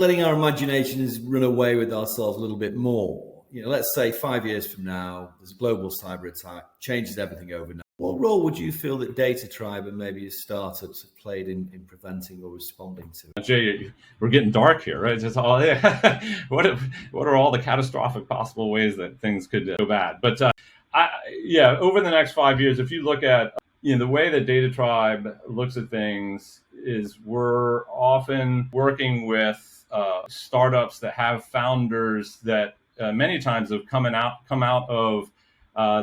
letting our imaginations run away with ourselves a little bit more. Let's say 5 years from now, there's a global cyber attack, changes everything overnight. What role would you feel that Data Tribe and maybe your startups have played in preventing or responding to it? Jay, we're getting dark here, right? It's all, what are all the catastrophic possible ways that things could go bad? But over the next 5 years, if you look at the way that Data Tribe looks at things, is we're often working with startups that have founders that many times have come out of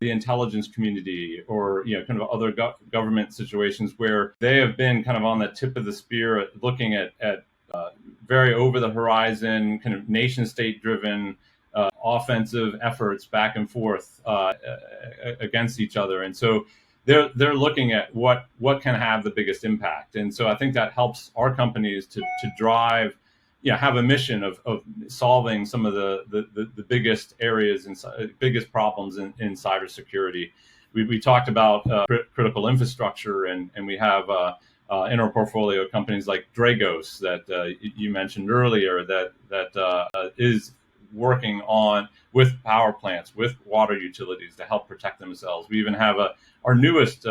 the intelligence community, or kind of other government situations where they have been kind of on the tip of the spear at looking at very over the horizon, kind of nation state driven offensive efforts back and forth against each other. And so they're looking at what can have the biggest impact. And so I think that helps our companies to drive, have a mission of solving some of the biggest areas and biggest problems in cybersecurity. We talked about critical infrastructure, and we have in our portfolio companies like Dragos that you mentioned earlier that is working on with power plants, with water utilities to help protect themselves. We even have our newest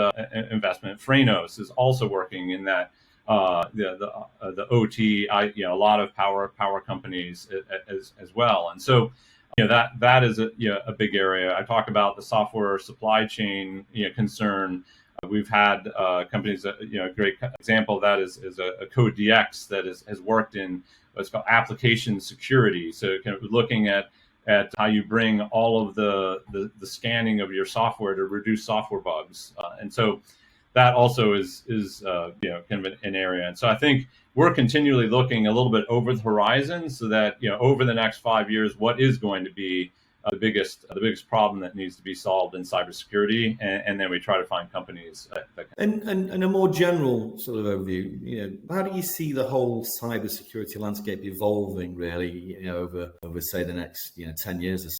investment, Franos, is also working in that. The OT, a lot of power companies as well, and so that is a big area. I talk about the software supply chain concern. We've had companies that a great example of that is a Code DX that has worked in what's called application security. So kind of looking at how you bring all of the scanning of your software to reduce software bugs, and so that also is kind of an area. And so I think we're continually looking a little bit over the horizon, so that over the next 5 years, what is going to be the biggest problem that needs to be solved in cybersecurity, and then we try to find companies that can. And a more general sort of overview, how do you see the whole cybersecurity landscape evolving really, over say the next 10 years or so?